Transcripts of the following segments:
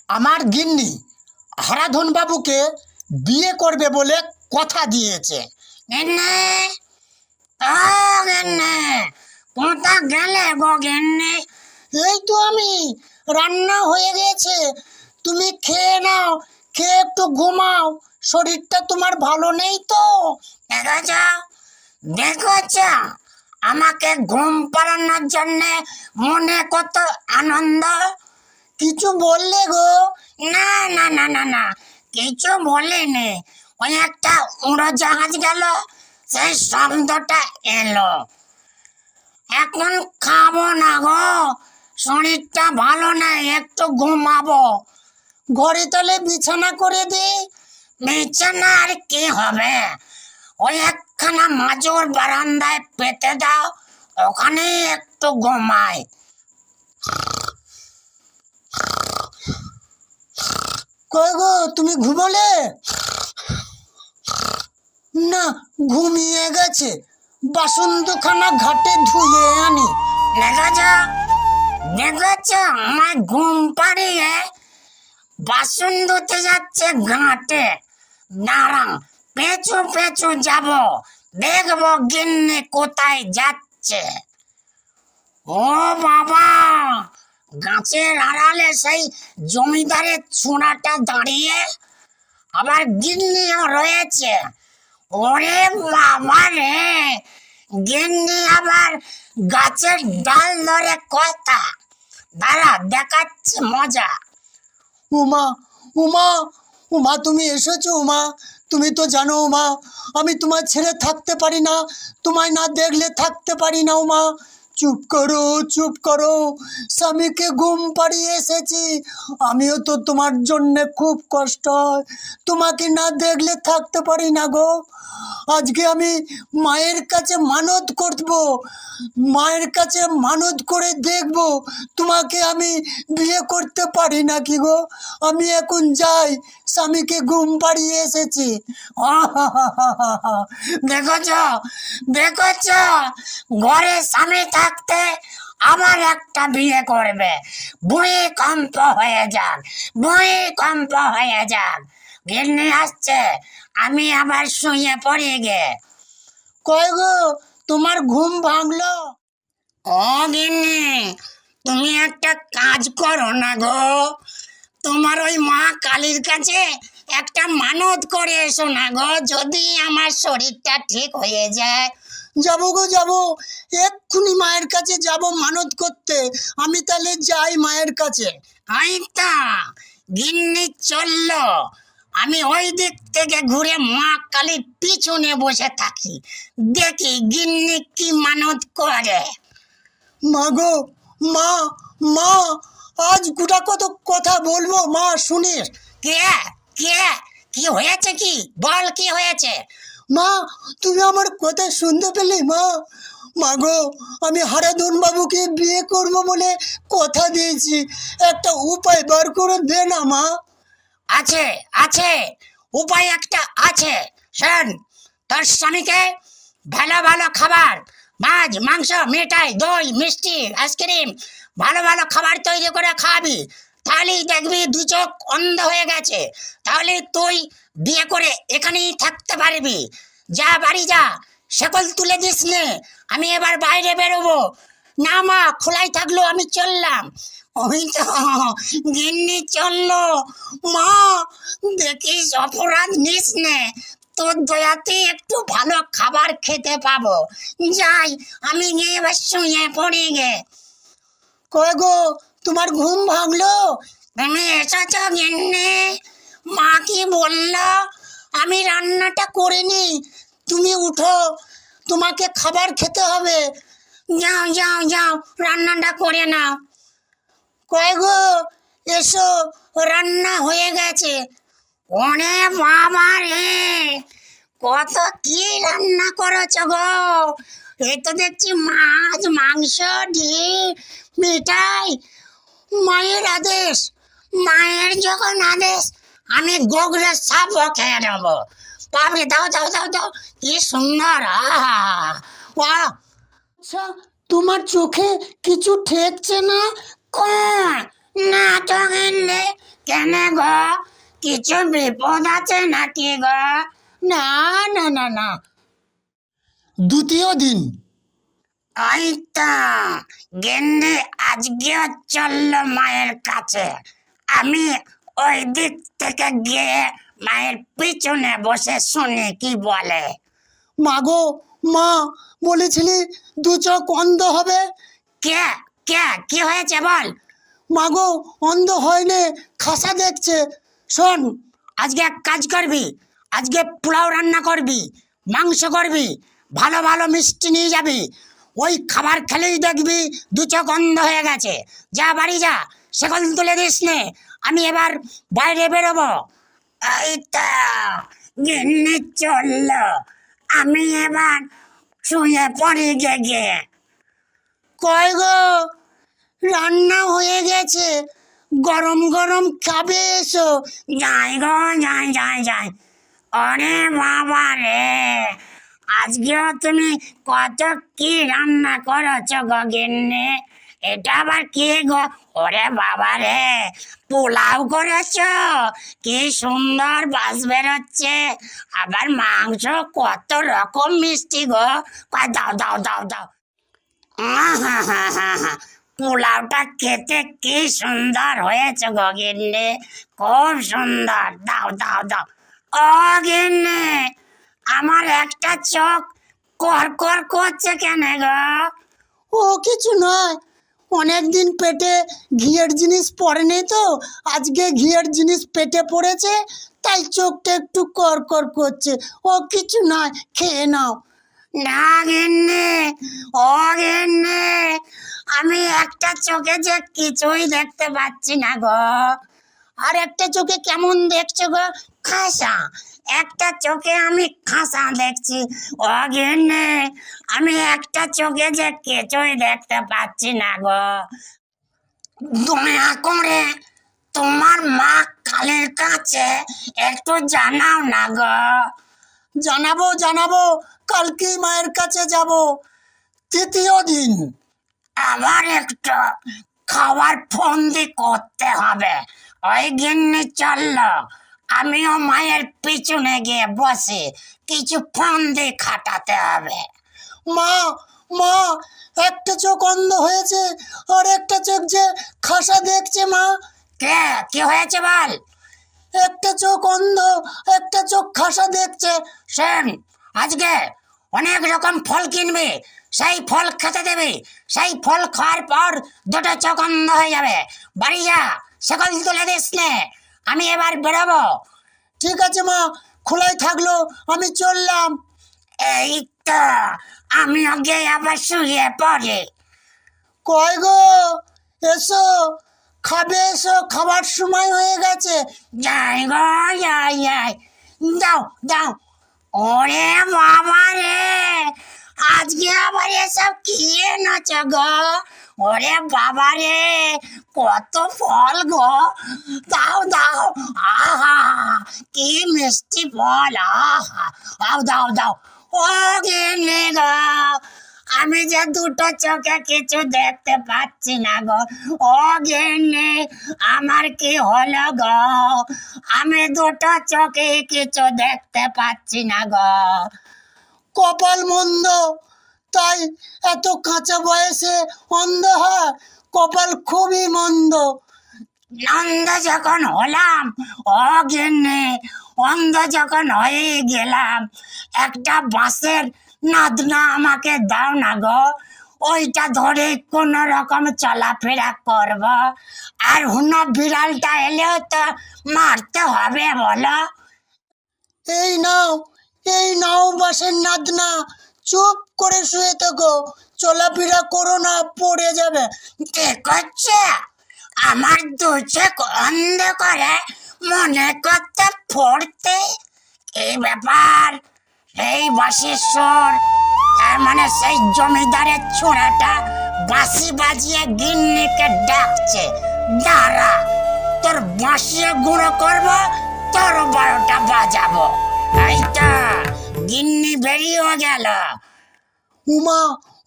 আমার গিন্নি হারাধন বাবুকে বিয়ে করবে বলে কথা দিয়েছে। গিন্নি, ও গিন্নি, কোথা গেলে গো গিন্নি? এই তো আমি, রান্না হয়ে গেছে, তুমি খেয়ে নাও, খেয়ে একটু ঘুমাও, শরীরটা তোমার ভালো নেই তো। দেখেছ, দেখেছ, আমাকে ঘুম পাড়ানোর জন্য মনে কত আনন্দ। কিছু বললে গো? না না না না না, কিছু বলিনি। ওই একটা উড়োজাহাজ গেল, সেই শব্দটা এলো। এখন খাবো না গো, শরীরটা ভালো নেই, একটু ঘুমাবো। ঘরে তাহলে বিছানা করে দে। বিছানা আর কি হবে, ওই একখানা মাজুর বারান্দায় পেতে দাও, ওখানে একটু ঘুমাই। কই গো, তুমি ঘুমোলে? না, ঘুমিয়ে গেছে। বাসন দুখানা ঘাটে ধুয়ে আনি। দেখেছ, দেখেছ, আমার ঘুম পাড়িয়ে বাসন ধুতে যাচ্ছে ঘাটে। দাঁড়ান, পেছু পেছু যাব, দেখবো গিন্নি কোথায় যাচ্ছে। ও বাবা, গাছের আড়ালে সেই জমিদারের ছোঁড়াটা দাঁড়িয়ে, আবার গিন্নিও রয়েছে। ওরে বাবা রে, গিন্নি আবার গাছের ডাল ধরে কথা। দাঁড়া, দেখাচ্ছি মজা। উমা, উমা, উমা, তুমি এসেছো উমা? তুমি তো জানো উমা, আমি তোমার ছেড়ে থাকতে পারি না, তোমায় না দেখলে থাকতে পারি না উমা। চুপ করো, চুপ করো, স্বামীকে ঘুম পাড়িয়ে এসেছি। আমিও তো তোমার জন্যে খুব কষ্ট হয়, তোমাকে না দেখলে থাকতে পারি না গো। আজকে আমি মায়ের কাছে মানত করব, মায়ের কাছে মানত করে দেখব তোমাকে আমি বিয়ে করতে পারি নাকি গো। আমি এখন যাই, স্বামীকে ঘুম পাড়িয়ে এসেছি। দেখেছ, দেখেছ, ঘরে স্বামী থাকতে আবার একটা বিয়ে করবে। ভূমিকম্প হয়ে যাক, ভূমিকম্প হয়ে যাক। গিন্নি আসছে, আমি আবার শুয়ে পড়ি গে। কয় গো, তোমার ঘুম ভাঙলো? ও গিন্নি, তুমি একটা কাজ করো না গো, তোমার ওই মা কালীর কাছে একটা মানত করে এসো না গো, যদি আমার শরীরটা ঠিক হয়ে যায়। যাবো গো, যাবো, এক্ষুনি মায়ের কাছে যাব মানত করতে। আমি তাহলে যাই মায়ের কাছে। এই তা, গিন্নি চললো, আমি ওই দিক থেকে ঘুরে মা কালীর পিছনে বসে থাকি, দেখি গিন্নি কি মানত করে। মা গো, মা, মা, আজ গোটা কত কথা বলবো মা, শুনিস? কে, কে, কি হয়েছে, কি বল, কি হয়েছে? মা, তুমি আমার কথা শুনতে পেলে মা? মা গো, আমি হারাধন বাবুকে বিয়ে করব বলে কথা দিয়েছি, একটা উপায় বার করে দে না মা। আছে, আছে, উপায় একটা আছে। শোন, তোর স্বামীকে ভালো ভালো খাবার, মাছ, মাংস, মিঠাই, দই, মিষ্টি, আইসক্রিম, ভালো ভালো খাবার তৈরি করে খাওয়াবি। তাহলেই দেখবি দু চোখ অন্ধ হয়ে গেছে। তাহলে তুই বিয়ে করে এখানেই থাকতে পারবি। যা, বাড়ি যা, শেকল তুলে দিস নে, আমি এবার বাইরে বেরোবো। না মা, খোলাই থাকলো, আমি চললাম। ওই তো গিন্নি চললো। মা, দেখিস অপরাধ নিস নে, তোর দয়াতে একটু ভালো খাবার খেতে পাবো। যাই, আমি গিয়ে এবার শুয়ে পড়ি গে। কয় গো, তোমার ঘুম ভাঙলো? তুমি এসেছ গিন্নি? মা কি বললো? আমি রান্নাটা করিনি, তুমি উঠো, তোমাকে খাবার খেতে হবে। যাও যাও যাও, রান্নাটা করে নাও। কয় গো, এসো, রান্না হয়ে গেছে। ওরে বাবা রে, কত কি রান্না করেছ গো! এই তো দেখছি মাছ, মাংস, ডিম, মিঠাই। মায়ের আদেশ, মায়ের যখন আদেশ, আমি গোগলে সাপও খেয়ে নেবো। পাবে, দাও দাও দাও দাও, কি সুন্দর! আহা, বাহ! আচ্ছা, তোমার চোখে কিছু ঠেকছে না? কোন, না তো গিন্নি, কেন গো, কিছু বিপদ আছে নাকি গো? না না না না, দ্বিতীয় দিন। ওই তো গিন্নি আজকেও চললো মায়ের কাছে। আমি ওই দিক থেকে গিয়ে মায়ের পিছনে বসে শুনি কি বলে। মা গো মা, বলেছিলি দু চোখ অন্ধ হবে। কে কে কি হয়েছে বল? মা গো, অন্ধ হয়নি, খাসা দেখছে। শোন, আজকে এক কাজ করবি, আজকে পোলাও রান্না করবি, মাংস করবি, ভালো ভালো মিষ্টি নিয়ে যাবি। ওই খাবার খেলেই দেখবি দু চোখ অন্ধ হয়ে গেছে। যা বাড়ি যা, সেকল তুলে দিস নে, আমি এবার বাইরে বেরোবো। এই তো গিন্নি চললো, আমি এবার শুয়ে পড়ি গে। কয় গো, রান্না হয়ে গেছে, গরম গরম খাবে, এসো। যাই গো, যাই। ওরে বাবা রে, আজকেও তুমি কত কি রান্না করেছো গো গিন্নি? এটা আবার কি গো? ওরে বাবা রে, পোলাও করেছো, কি সুন্দর বাস বেরোচ্ছে। আবার মাংস, কত রকম মিষ্টি গো। দাও। আহা, পোলাওটা খেতে কি সুন্দর হয়েছে গো গিন্নি, খুব সুন্দর। দাও। ও গিন্নি, আমার একটা চোখ কর করছে কেন গো? ও কিছু নয়, অনেক দিন পেটে ঘিয়ের জিনিস পড়েনি তো, আজকে ঘিয়ের জিনিস পেটে পড়েছে, তাই চোখটা একটু কর করছে। ও কিছু নয়, খেয়ে নাও। না গিন্নি, ও গিন্নি, আমি একটা চোখে যে কিছুই দেখতে পাচ্ছি না গো। আর একটা চোখে কেমন দেখছো গো? খাসা, একটা চোখে আমি খাসা দেখছি। ও গিন্নি, আমি একটা চোখে যে কিছুই দেখতে পাচ্ছি না গো। দয়া করে তোমার মা কালীর কাছে একটু জানাও না গো। জানাবো, কালকেই মায়ের কাছে যাব। তৃতীয় দিন। আবার একটু খাবার ফন্দি করতে হবে। ওই গিন্নি চললো, আমিও মায়ের পিছনে গিয়ে বসে কিছু ফন্দি খাটাতে হবে। মা, একটা চোখ অন্ধ হয়েছে, আর একটা চোখ যে খাসা দেখছে। মা, কি হয়েছে বল? একটা চোখ অন্ধ, একটা চোখ খাসা দেখছে। শোন, আজকে অনেক রকম ফল কিনবি, সেই ফল খেতে দেবে, সেই ফল খাওয়ার পর দুটো চোখ অন্ধ হয়ে যাবে। বাড়ি যা, সকল তুলে দিস নে, আমি এবার বেরোবো। ঠিক আছে মা, খোলাই থাকলো, আমি চললাম। এই তো আমি আগে আবার শুয়ে পড়ে। কয় গো, এসো, খাবে এসো, খাবার সময় হয়ে গেছে। যাই গো, যাই। দাও। ওরে বাবা রে, আজকে আবার এসব কি এনেছ গো? ওরে বাবা রে, কত ফল গো। দাও। আহা, কি মিষ্টি ফল। আহা, দাও। ও গিন্নি গো, আমি যে দুটো চোখে কিছু দেখতে পাচ্ছি না গো। ও গিন্নি, আমার কি হলো গো? আমি দুটো চোখে কিছু দেখতে পাচ্ছি না গো। কপাল মন্দ, তাই এত কাঁচা বয়সে অন্ধ হয়। কপাল খুবই মন্দ। অন্ধ যখন হলাম, ও গিন্নি, অন্ধ যখন হয়ে গেলাম, একটা বাঁশের নাদনা আমাকে দাও না গো। ওইটা ধরে কোন রকম চলাফেরা করব। আর হুনো বিড়ালটা এলেও তো মারতে হবে বলো। এই নাও বাঁশের নাদনা, চুপ করে শুয়ে থাকো, চলাফেরা করো না, পড়ে যাবে। ঠিক হচ্ছে, আমার দু চোখ অন্ধ করে মনে করতে পড়তে। এই ব্যাপার, এই বাঁশির সুর, তার মানে সেই জমিদারের ছোঁড়াটা বাঁশি বাজিয়ে গিন্নিকে ডাকছে। দাঁড়া, তোর বাঁশিয়ে গুঁড়ো করবো, তোর 12টা বাজাবো। এইটা গিন্নি বেরিয়ে গেল।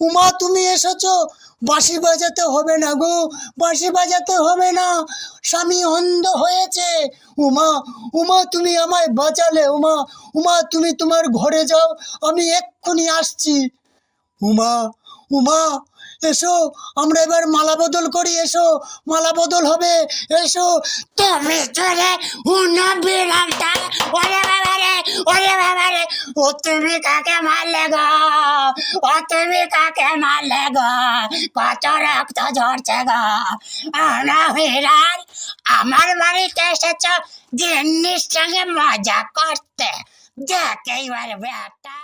উমা, তুমি এসেছো? বাঁশি বাজাতে হবে না গো, বাঁশি বাজাতে হবে না, স্বামী অন্ধ হয়েছে। উমা, উমা তুমি আমায় বাঁচালে। উমা, উমা তুমি তোমার ঘরে যাও, আমি এক্ষুনি আসছি। উমা, উমা এসো, আমরা এবার মালা বদল করি, এসো, মালা বদল হবে, এসো। তুমি চলে উনো বিড়ালটা, ওরে বাবা রে, ওরে বাবা রে, ও তুমি কাকে মারলে গো, ও তুমি কাকে মারলে গো, কত রক্ত ঝরছে গো। আনা বিড়াল, আমার বাড়িতে এসেছ গিন্নির সঙ্গে মজা করতে, দেখ এইবার ব্যাটা।